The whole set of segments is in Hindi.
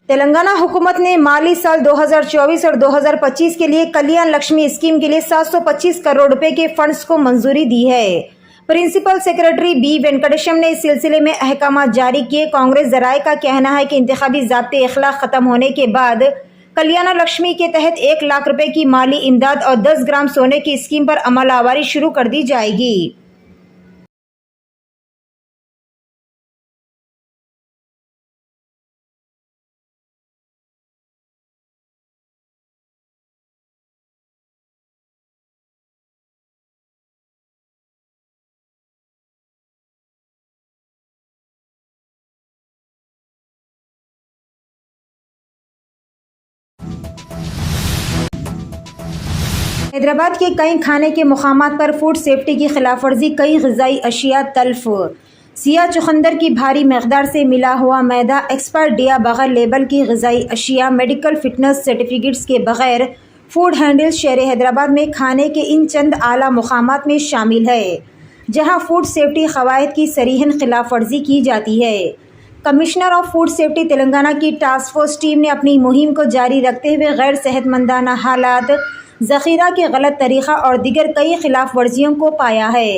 तेलंगाना हुकूमत ने माली साल 2024 और 2025 के लिए कल्याण लक्ष्मी स्कीम के लिए 725 करोड़ रुपए के फंड्स को मंजूरी दी है। प्रिंसिपल सेक्रेटरी बी वेंकटेशम ने इस सिलसिले में अहकाम जारी किए। कांग्रेस जराये का कहना है कि इंतखाबी ज़ाब्ते इखलाक खत्म होने के बाद कल्याण लक्ष्मी के तहत 1 लाख रुपए की माली इमदाद और 10 ग्राम सोने की स्कीम पर अमल आवारी शुरू कर दी जाएगी। हैदराबाद के कई खाने के मुकामात पर फूड सेफ्टी की खिलाफवर्जी, कई ग़िज़ाई अशिया तल्फ। सियाह चुकंदर की भारी मकदार से मिला हुआ मैदा, एक्सपायर दिया बगैर लेबल की ग़िज़ाई अशिया, मेडिकल फिटनेस सर्टिफिकेट्स के बगैर फूड हैंडल्स शहर हैदराबाद में खाने के इन चंद आला मुकामात में शामिल है जहां फूड सेफ्टी क़वाइद की सरीहन खिलाफवर्जी की जाती है। Commissioner of food safety Telangana की टास्क फोर्स टीम ने अपनी मुहिम को जारी रखते हुए गैर सेहतमंदाना हालात, ज़ख़ीरा के गलत तरीक़ा और दीगर कई खिलाफ वर्जियों को पाया है।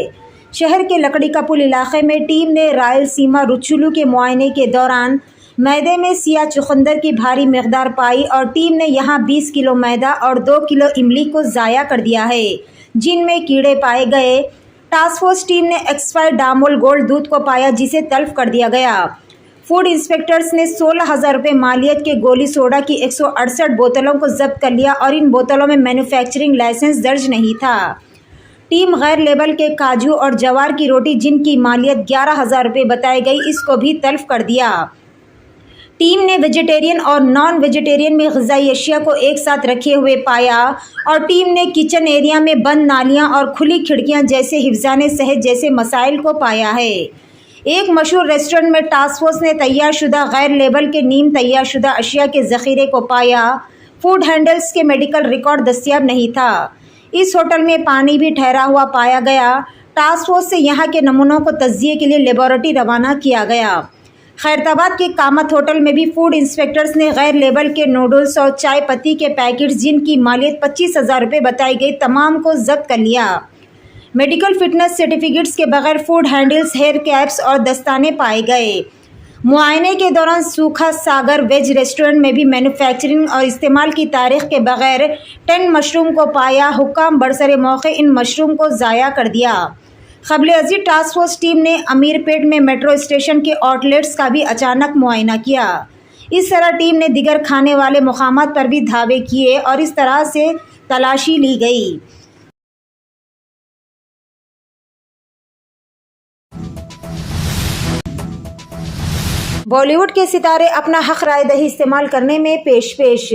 शहर के लकड़ी का पुल इलाके में टीम ने रायलसीमा रुचुलू के मुआयने के दौरान मैदे में सियाह चुकंदर की भारी मकदार पाई और टीम ने यहां 20 किलो मैदा और 2 किलो इमली को ज़ाया कर दिया है जिनमें कीड़े पाए गए। टास्क फोर्स टीम ने एक्सपायर्ड डामोल गोल्ड दूध को पाया जिसे तल्फ कर दिया गया। फूड इंस्पेक्टर्स ने 16,000 रुपये मालियत के गोली सोडा की 168 बोतलों को जब्त कर लिया और इन बोतलों में मैन्युफैक्चरिंग लाइसेंस दर्ज नहीं था। टीम गैर लेबल के काजू और जवार की रोटी जिनकी मालियत 11,000 रुपये बताई गई, इसको भी तल्फ कर दिया। टीम ने वेजिटेरियन और नॉन वेजिटेरियन में ग़िज़ाई अशिया को एक साथ रखे हुए पाया और टीम ने किचन एरिया में बंद नालियाँ और खुली खिड़कियाँ जैसे हिफ्ज़ाने सेहत जैसे मसाइल को पाया है। एक मशहूर रेस्टोरेंट में टास्क फोर्स ने तैयारशुदा गैर लेबल के नीम तैयारशुदा अशिया के ज़ख़ीरे को पाया। फूड हैंडल्स के मेडिकल रिकॉर्ड दस्तियाब नहीं था। इस होटल में पानी भी ठहरा हुआ पाया गया। टास्क फोर्स से यहाँ के नमूनों को तज्जिए के लिए लेबॉरेटरी रवाना किया गया। खैरताबाद के कामत होटल में भी फूड इंस्पेक्टर्स ने गैर लेबल के नूडल्स और चाय पत्ती के पैकेट्स जिनकी मालियत 25,000 रुपये बताई गई, तमाम को जब्त कर लिया। मेडिकल फिटनेस सर्टिफिकेट्स के बगैर फूड हैंडल्स, हेयर कैप्स और दस्ताने पाए गए। मुआयने के दौरान सूखा सागर वेज रेस्टोरेंट में भी मैन्युफैक्चरिंग और इस्तेमाल की तारीख के बगैर 10 मशरूम को पाया। हुक्काम बरसरे मौके इन मशरूम को ज़ाया कर दिया। क़ब्ल अज़ीज़ टास्क फोर्स टीम ने अमीरपेट में मेट्रो स्टेशन के आउटलेट्स का भी अचानक मुआयना किया। इस तरह टीम ने दिगर खाने वाले मुकामात पर भी धावे किए और इस तरह से तलाशी ली गई। बॉलीवुड के सितारे अपना हक राय दही इस्तेमाल करने में पेश।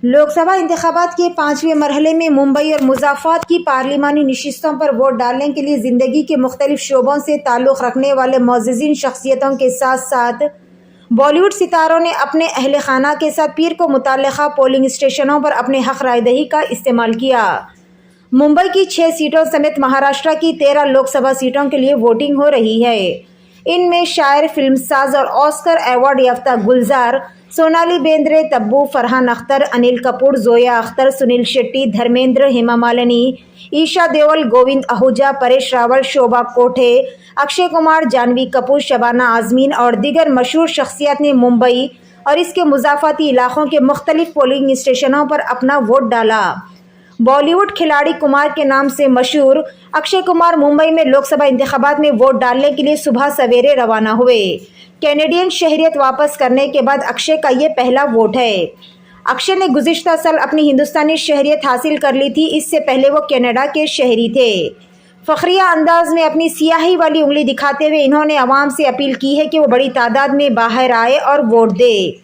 लोकसभा इंतखाबात के 5वें मरहले में मुंबई और मुज़ाफ़रात की पार्लिमानी नशिस्तों पर वोट डालने के लिए ज़िंदगी के मुख्तलिफ शोबों से ताल्लुक़ रखने वाले मोअज़्ज़िज़ीन शख्सियतों के साथ साथ बॉलीवुड सितारों ने अपने अहल खाना के साथ पीर को मुतल्लिक़ा पोलिंग स्टेशनों पर अपने हक राय दही का इस्तेमाल किया। मुंबई की 6 सीटों समेत महाराष्ट्र की 13 लोकसभा सीटों के लिए वोटिंग हो रही है। इनमें शायर, फिल्मसाज और ऑस्कर अवार्ड याफ्ता गुलजार, सोनाली बेंद्रे, तब्बू, फरहान अख्तर, अनिल कपूर, जोया अख्तर, सुनील शेट्टी, धर्मेंद्र, हेमा मालिनी, ईशा देओल, गोविंद आहूजा, परेश रावल, शोभा कोठे, अक्षय कुमार, जानवी कपूर, शबाना आज़मीन और दीगर मशहूर शख्सियत ने मुंबई और इसके मुज़ाफ़ाती इलाक़ों के मुख्तलिफ पोलिंग स्टेशनों पर अपना वोट डाला। बॉलीवुड खिलाड़ी कुमार के नाम से मशहूर अक्षय कुमार मुंबई में लोकसभा इंतखाबात में वोट डालने के लिए सुबह सवेरे रवाना हुए। कैनेडियन शहरियत वापस करने के बाद अक्षय का ये पहला वोट है। अक्षय ने गुज़िश्ता साल अपनी हिंदुस्तानी शहरियत हासिल कर ली थी। इससे पहले वो कनाडा के शहरी थे। फ़ख्रिया अंदाज में अपनी सियाही वाली उंगली दिखाते हुए इन्होंने अवाम से अपील की है कि वो बड़ी तादाद में बाहर आए और वोट दे।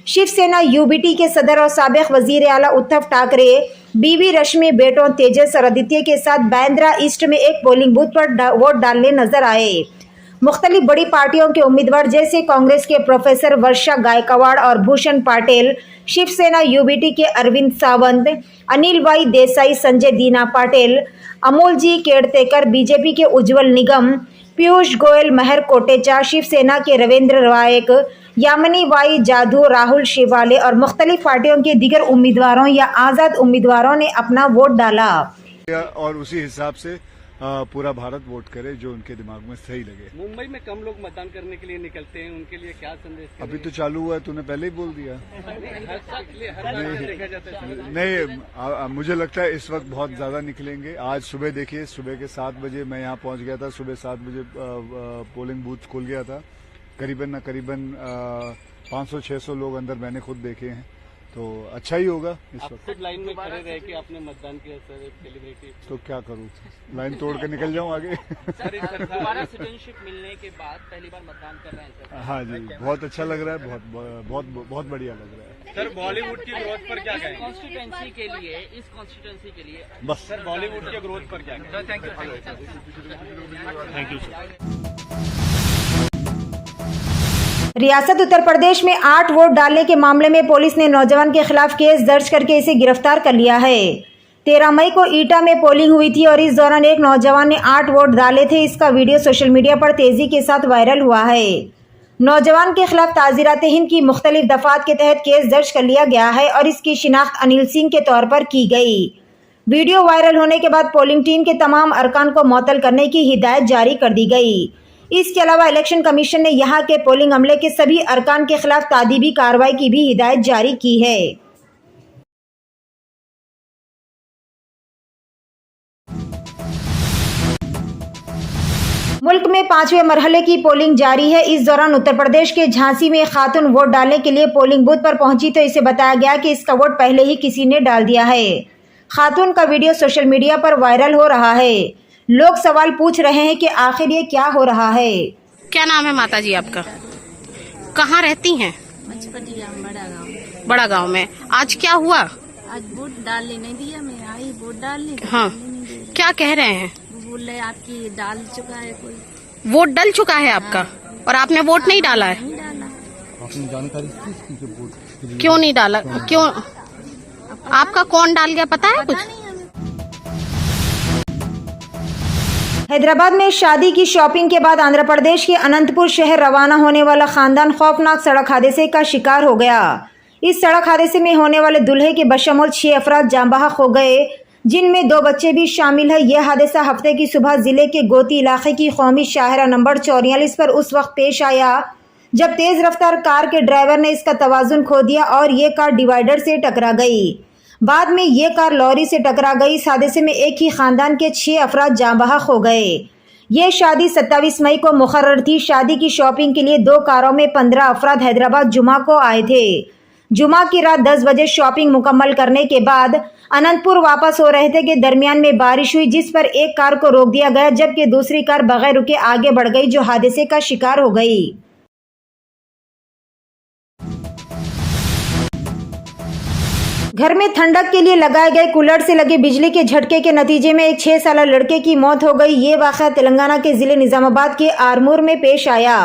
शिवसेना यूबीटी के सदर और साबिक़ वज़ीर आला उद्धव ठाकरे बीवी रश्मि, बेटों तेजस और आदित्य के साथ बांद्रा ईस्ट में एक पोलिंग बूथ पर वोट डालने नजर आए। मुख्तलिफ बड़ी पार्टियों के उम्मीदवार जैसे कांग्रेस के प्रोफेसर वर्षा गायकवाड़ और भूषण पाटिल, शिवसेना यूबीटी के अरविंद सावंत, अनिल वाई देसाई, संजय दीना पाटिल, अमोल जी केड़तेकर, बीजेपी के उज्जवल निगम, पीयूष गोयल, महर कोटेचा, शिवसेना के रविंद्र रायक, यामिनी बाई जादू, राहुल शेवाले और मुख्तलिफ पार्टियों के दीगर उम्मीदवारों या आज़ाद उम्मीदवारों ने अपना वोट डाला और उसी हिसाब से पूरा भारत वोट करे जो उनके दिमाग में सही लगे। मुंबई में कम लोग मतदान करने के लिए निकलते हैं, उनके लिए क्या संदेश? अभी तो चालू हुआ है, तूने पहले ही बोल दिया। देखा जाता है। नहीं, मुझे लगता है इस वक्त बहुत ज्यादा निकलेंगे। आज सुबह देखिए, सुबह के 7 बजे मैं यहाँ पहुँच गया था। सुबह 7 बजे पोलिंग बूथ खुल गया था। करीबन 500-600 लोग अंदर मैंने खुद देखे हैं, तो अच्छा ही होगा इस वक्त। खुद लाइन में खड़े रह के आपने मतदान किया सर, सेलिब्रिटी, तो क्या करूँ, लाइन तोड़ के निकल जाऊँ आगे। दोबारा सिटीजनशिप मिलने के बाद पहली बार मतदान कर रहे हैं सर? हाँ जी, बहुत अच्छा लग रहा है, बहुत बढ़िया लग रहा है। सर बॉलीवुड की ग्रोथ पर क्या कहें? कॉन्स्टिट्यूंसी के लिए, इस कॉन्स्टिट्यूंसी के लिए बस सर बॉलीवुड के ग्रोथ पर क्या कहें? Thank you sir. रियासत उत्तर प्रदेश में 8 वोट डालने के मामले में पुलिस ने नौजवान के खिलाफ केस दर्ज करके इसे गिरफ्तार कर लिया है। 13 मई को ईटा में पोलिंग हुई थी और इस दौरान एक नौजवान ने 8 वोट डाले थे। इसका वीडियो सोशल मीडिया पर तेजी के साथ वायरल हुआ है। नौजवान के खिलाफ ताज़ीरात हिंद की मुख्तलिफ दफात के तहत केस दर्ज कर लिया गया है और इसकी शिनाख्त अनिल सिंह के तौर पर की गई। वीडियो वायरल होने के बाद पोलिंग टीम के तमाम अरकान को मुअत्तल करने की हिदायत जारी कर दी गई। इसके अलावा इलेक्शन कमीशन ने यहां के पोलिंग अमले के सभी अरकान के खिलाफ तादीबी कार्रवाई की भी हिदायत जारी की है। मुल्क में 5वें मरहले की पोलिंग जारी है। इस दौरान उत्तर प्रदेश के झांसी में खातून वोट डालने के लिए पोलिंग बूथ पर पहुंची तो इसे बताया गया कि इसका वोट पहले ही किसी ने डाल दिया है। खातून का वीडियो सोशल मीडिया पर वायरल हो रहा है। लोग सवाल पूछ रहे हैं कि आखिर ये क्या हो रहा है। क्या नाम है माता जी आपका? कहाँ रहती हैं? मचपटिया बड़ा गाँव। बड़ा गांव में। आज क्या हुआ? आज वोट डालने नहीं दिया, मैं आई वोट डालने। हाँ, नहीं दे रहे। क्या कह रहे हैं? वो बोल रहे आपकी डाल चुका है कोई। वोट डल चुका है आपका? और आपने वोट नहीं डाला है? नहीं डाला। आपने जानकारी की वोट क्यों नहीं डाला? क्यों? आपका कौन डाल गया पता है कुछ? पता नहीं हमें। हैदराबाद में शादी की शॉपिंग के बाद आंध्र प्रदेश के अनंतपुर शहर रवाना होने वाला खानदान खौफनाक सड़क हादसे का शिकार हो गया। इस सड़क हादसे में होने वाले दूल्हे के बशमूल 6 अफराद जाँ बहक हो गए, जिनमें 2 बच्चे भी शामिल है। यह हादसा हफ्ते की सुबह जिले के गोती इलाके की कौमी शाहरा नंबर 44 पर उस वक्त पेश आया जब तेज रफ्तार कार के ड्राइवर ने इसका तवाजुन खो दिया और ये कार डिवाइडर से टकरा गई। बाद में ये कार लॉरी से टकरा गई। इस हादसे में एक ही खानदान के 6 अफराद जाँ बहक हो गए। ये शादी 27 मई को मुकर्रर थी। शादी की शॉपिंग के लिए 2 कारों में 15 अफराद हैदराबाद जुमा को आए थे। जुमा की रात 10 बजे शॉपिंग मुकम्मल करने के बाद अनंतपुर वापस हो रहे थे कि दरमियान में बारिश हुई, जिस पर एक कार को रोक दिया गया जबकि दूसरी कार बगैर रुके आगे बढ़ गई, जो हादसे का शिकार हो गई। घर में ठंडक के लिए लगाए गए कूलर से लगे बिजली के झटके के नतीजे में एक 6 साल लड़के की मौत हो गई। ये वाक़या तेलंगाना के जिले निजामाबाद के आरमूर में पेश आया।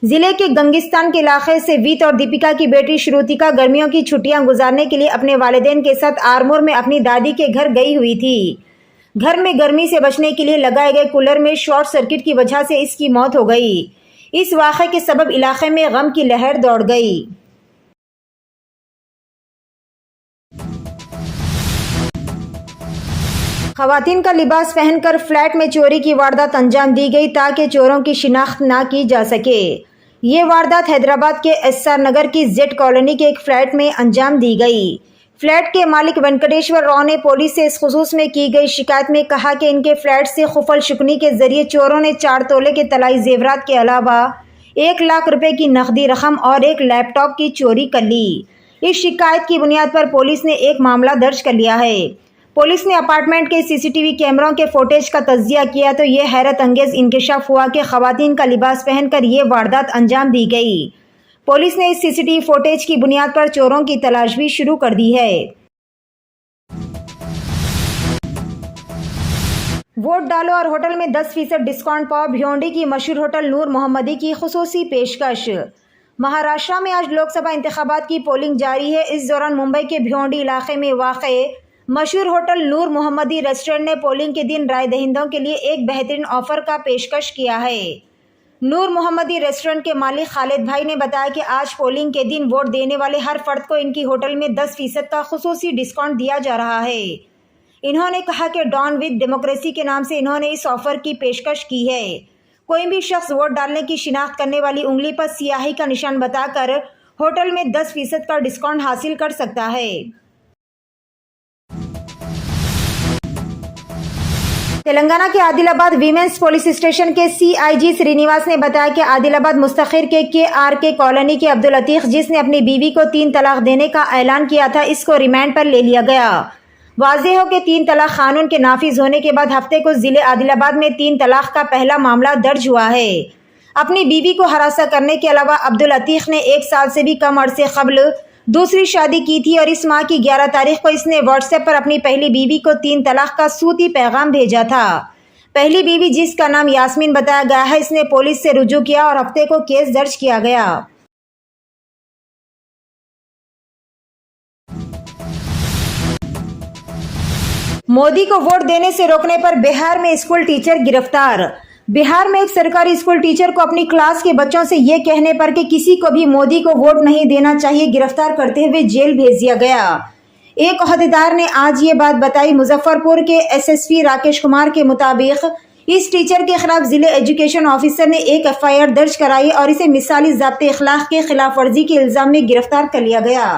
जिले के गंगिस्तान के इलाके से वीत और दीपिका की बेटी श्रुतिका गर्मियों की छुट्टियां गुजारने के लिए अपने वालिदैन के साथ आरमूर में अपनी दादी के घर गई हुई थी। घर में गर्मी से बचने के लिए लगाए गए कूलर में शॉर्ट सर्किट की वजह से इसकी मौत हो गई। इस वाक़े के सबब इलाके में गम की लहर दौड़ गई। खवातीन का लिबास पहनकर फ्लैट में चोरी की वारदात अंजाम दी गई ताकि चोरों की शिनाख्त ना की जा सके। ये वारदात हैदराबाद के एसआर नगर की जेड कॉलोनी के एक फ्लैट में अंजाम दी गई। फ्लैट के मालिक वेंकटेश्वर राव ने पुलिस से इस खुसूस में की गई शिकायत में कहा कि इनके फ्लैट से खुफल शुकनी के जरिए चोरों ने 4 तोले के तलाई जेवरात के अलावा 1 लाख रुपए की नकदी रकम और एक लैपटॉप की चोरी कर ली। इस शिकायत की बुनियाद पर पुलिस ने एक मामला दर्ज कर लिया है। पुलिस ने अपार्टमेंट के सीसीटीवी कैमरों के फुटेज का तज्जिया किया तो ये हैरत अंगेज इंकशाफ हुआ कि खवातीन का लिबास पहनकर ये वारदात अंजाम दी गई। पुलिस ने इस सीसीटीवी फुटेज की बुनियाद पर चोरों की तलाश भी शुरू कर दी है। वोट डालो और होटल में 10% डिस्काउंट पाओ। भिवंडी की मशहूर होटल नूर मोहम्मदी की खुसूसी पेशकश। महाराष्ट्र में आज लोकसभा इंतखाबात की पोलिंग जारी है। इस दौरान मुंबई के भिवंडी इलाके में वाक़े मशहूर होटल नूर मोहम्मदी रेस्टोरेंट ने पोलिंग के दिन राय दहिंदों के लिए एक बेहतरीन ऑफर का पेशकश किया है। नूर मोहम्मदी रेस्टोरेंट के मालिक खालिद भाई ने बताया कि आज पोलिंग के दिन वोट देने वाले हर फर्द को इनकी होटल में 10% का खुसूसी डिस्काउंट दिया जा रहा है। इन्होंने कहा कि डॉन विद डेमोक्रेसी के नाम से इन्होंने इस ऑफर की पेशकश की है। कोई भी शख्स वोट डालने की शिनाख्त करने वाली उंगली पर सियाही का निशान बताकर होटल में 10% का डिस्काउंट हासिल कर सकता है। तेलंगाना के आदिलाबाद वीमेंस पुलिस स्टेशन के CIG श्रीनिवास ने बताया कि आदिलाबाद मुस्तखिर के KRK कॉलोनी के अब्दुल लतीफ जिसने अपनी बीवी को 3 तलाक देने का ऐलान किया था, इसको रिमांड पर ले लिया गया। वाज़ेह हो कि 3 तलाक कानून के नाफिज होने के बाद हफ्ते को जिले आदिलाबाद में 3 तलाक का पहला मामला दर्ज हुआ है। अपनी बीवी को हरासा करने के अलावा अब्दुल लतीफ ने 1 साल से भी कम अरसे कबल दूसरी शादी की थी और इस माह की 11 तारीख को इसने व्हाट्सएप पर अपनी पहली बीवी को 3 तलाक का सूती पैगाम भेजा था। पहली बीवी जिसका नाम यास्मीन बताया गया है, इसने पुलिस से रुजू किया और हफ्ते को केस दर्ज किया गया। मोदी को वोट देने से रोकने पर बिहार में स्कूल टीचर गिरफ्तार। बिहार में एक सरकारी स्कूल टीचर को अपनी क्लास के बच्चों से ये कहने पर कि किसी को भी मोदी को वोट नहीं देना चाहिए गिरफ्तार करते हुए जेल भेज दिया गया। एक ओहदेदार ने आज ये बात बताई। मुजफ्फरपुर के SSP राकेश कुमार के मुताबिक इस टीचर के खिलाफ जिले एजुकेशन ऑफिसर ने एक FIR दर्ज कराई और इसे मिसाली ज़ाब्ते इखलाक के खिलाफ वर्जी के इल्जाम में गिरफ्तार कर लिया गया।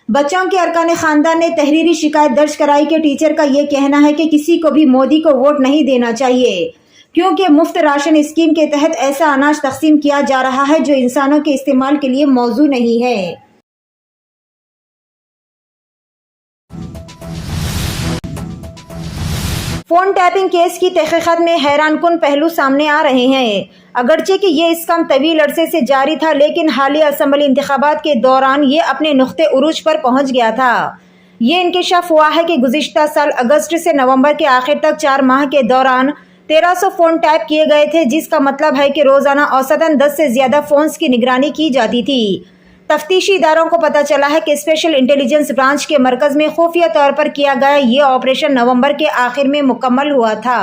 बच्चों के अरकान खानदान ने तहरीरी शिकायत दर्ज कराई कि टीचर का ये कहना है कि किसी को भी मोदी को वोट नहीं देना चाहिए क्योंकि मुफ्त राशन स्कीम के तहत ऐसा अनाज तकसीम किया जा रहा है जो इंसानों के इस्तेमाल के लिए मौजू नहीं है। फोन टैपिंग केस की तहकीकात में हैरानकुन पहलू सामने आ रहे हैं। अगरचे कि ये स्कैम तवील अरसे से जारी था, लेकिन हालिया असेंबली इंतखाबात के दौरान ये अपने नुख्ते उरूज पर पहुंच गया था। ये इंकशाफ हुआ है कि गुज़िश्ता साल अगस्त से नवंबर के आखिर तक 4 माह के दौरान 1300 फोन टैप किए गए थे, जिसका मतलब है कि रोजाना औसतन 10 से ज्यादा फोन्स की निगरानी की जाती थी। तफ्तीशी इदारों को पता चला है कि स्पेशल इंटेलिजेंस ब्रांच के मरकज में खुफिया तौर पर किया गया ये ऑपरेशन नवंबर के आखिर में मुकम्मल हुआ था।